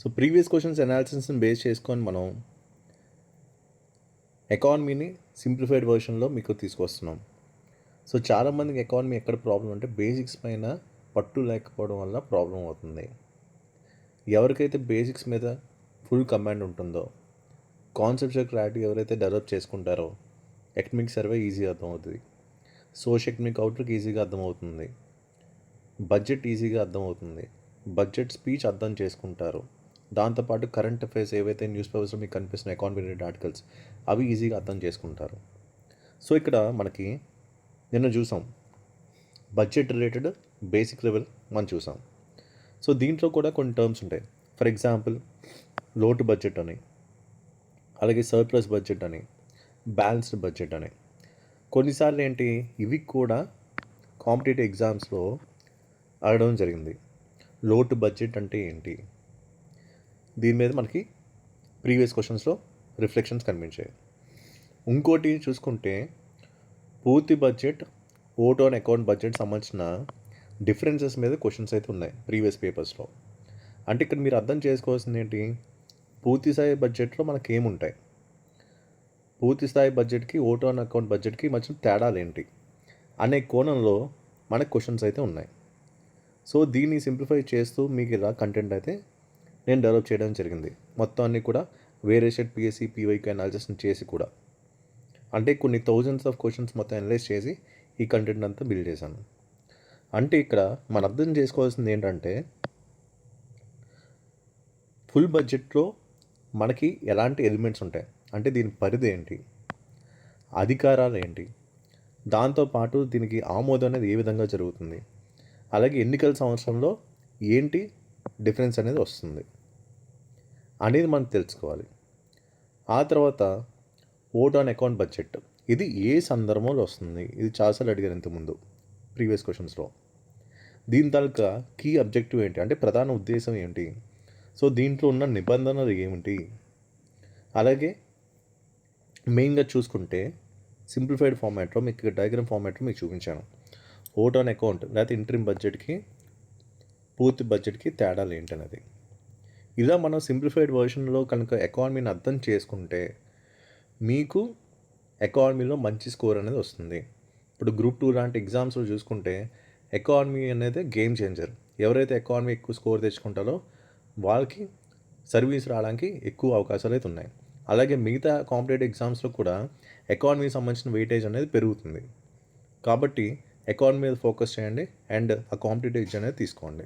So previous questions అనాలిసిస్ని base చేసుకొని మనం ఎకానమీని simplified వర్షన్లో మీకు తీసుకొస్తున్నాం. సో చాలామందికి ఎకానమీ ఎక్కడ ప్రాబ్లం అంటే బేసిక్స్ పైన పట్టు లేకపోవడం వల్ల ప్రాబ్లం అవుతుంది. ఎవరికైతే బేసిక్స్ మీద ఫుల్ కమాండ్ ఉంటుందో, కాన్సెప్చువల్ క్లారిటీ ఎవరైతే డెవలప్ చేసుకుంటారో ఎకనమిక్ సర్వే ఈజీగా అర్థమవుతుంది, సోషల్ ఎకనమిక్ అవుట్లుక్ ఈజీగా అర్థమవుతుంది, బడ్జెట్ ఈజీగా అర్థమవుతుంది, బడ్జెట్ స్పీచ్ అర్థం చేసుకుంటారు. దాంతోపాటు కరెంట్ అఫైర్స్ ఏవైతే న్యూస్ పేపర్స్లో మీకు కనిపిస్తున్న ఎకానమీ రిలేటెడ్ ఆర్టికల్స్ అవి ఈజీగా అర్థం చేసుకుంటారు. సో ఇక్కడ మనకి నిన్న చూసాం బడ్జెట్ రిలేటెడ్ బేసిక్ లెవెల్ మనం చూసాం. సో దీంట్లో కూడా కొన్ని టర్మ్స్ ఉంటాయి. ఫర్ ఎగ్జాంపుల్ లోటు బడ్జెట్ అని, అలాగే సర్ప్లస్ బడ్జెట్ అని, బ్యాలెన్స్డ్ బడ్జెట్ అని. కొన్నిసార్లు ఏంటి ఇవి కూడా కాంపిటేటివ్ ఎగ్జామ్స్లో అడగడం జరిగింది. లోటు బడ్జెట్ అంటే ఏంటి, దీని మీద మనకి ప్రీవియస్ క్వశ్చన్స్లో రిఫ్లెక్షన్స్ కనిపించాయి. ఇంకోటి చూసుకుంటే పూర్తి budget, vote on account budget సంబంధించిన డిఫరెన్సెస్ మీద క్వశ్చన్స్ అయితే ఉన్నాయి ప్రీవియస్ పేపర్స్లో. అంటే ఇక్కడ మీరు అర్థం చేసుకోవాల్సింది ఏంటి, పూర్తి స్థాయి బడ్జెట్లో మనకి ఏముంటాయి, పూర్తి స్థాయి బడ్జెట్కి ఓట్ ఆన్ అకౌంట్ బడ్జెట్కి మధ్య తేడాలు ఏంటి అనే కోణంలో మనకు క్వశ్చన్స్ అయితే ఉన్నాయి. సో దీన్ని సింప్లిఫై చేస్తూ మీకు ఇలా కంటెంట్ అయితే నేను డెవలప్ చేయడం జరిగింది. మొత్తం అన్నీ కూడా వేరే షెడ్ పిఎస్సి పీవైకి అనాలిసిస్ చేసి కూడా, అంటే కొన్ని థౌజండ్స్ ఆఫ్ క్వశ్చన్స్ మొత్తం అనలైజ్ చేసి ఈ కంటెంట్ అంతా బిల్డ్ చేశాను. అంటే ఇక్కడ మనం అర్థం చేసుకోవాల్సింది ఏంటంటే ఫుల్ బడ్జెట్లో మనకి ఎలాంటి ఎలిమెంట్స్ ఉంటాయి, అంటే దీని పరిధి ఏంటి, అధికారాలు ఏంటి, దాంతోపాటు దీనికి ఆమోదం అనేది ఏ విధంగా జరుగుతుంది, అలాగే ఎన్నికల సంవత్సరంలో ఏంటి డిఫరెన్స్ అనేది వస్తుంది అనేది మనం తెలుసుకోవాలి. ఆ తర్వాత ఓట్ ఆన్ అకౌంట్ బడ్జెట్, ఇది ఏ సందర్భంలో వస్తుంది, ఇది చాలాసార్లు అడిగారు ఇంతకుముందు ప్రీవియస్ క్వశ్చన్స్లో. దీని తాలూకా కీ అబ్జెక్టివ్ ఏంటి, అంటే ప్రధాన ఉద్దేశం ఏంటి, సో దీంట్లో ఉన్న నిబంధనలు ఏమిటి, అలాగే మెయిన్గా చూసుకుంటే సింప్లిఫైడ్ ఫార్మాట్లో మీకు డయాగ్రామ్ ఫార్మాట్లో మీకు చూపించాను. ఓట్ ఆన్ అకౌంట్ లేకపోతే ఇంటరిమ్ బడ్జెట్కి పూర్తి బడ్జెట్కి తేడాలు ఏంటనేది. ఇలా మనం సింప్లిఫైడ్ వర్షన్లో కనుక ఎకానమీని అర్థం చేసుకుంటే మీకు ఎకానమీలో మంచి స్కోర్ అనేది వస్తుంది. ఇప్పుడు గ్రూప్ 2 లాంటి ఎగ్జామ్స్లో చూసుకుంటే ఎకానమీ అనేది గేమ్ చేంజర్. ఎవరైతే ఎకానమీ ఎక్కువ స్కోర్ తెచ్చుకుంటారో వాళ్ళకి సర్వీస్ రావడానికి ఎక్కువ అవకాశాలు అయితే ఉన్నాయి. అలాగే మిగతా కాంపిటేటివ్ ఎగ్జామ్స్లో కూడా ఎకానమీకి సంబంధించిన వెయిటేజ్ అనేది పెరుగుతుంది. కాబట్టి ఎకానమీ మీద ఫోకస్ చేయండి అండ్ ఆ కాంపిటేటివ్ ఎగ్జామ్ అనేది తీసుకోండి.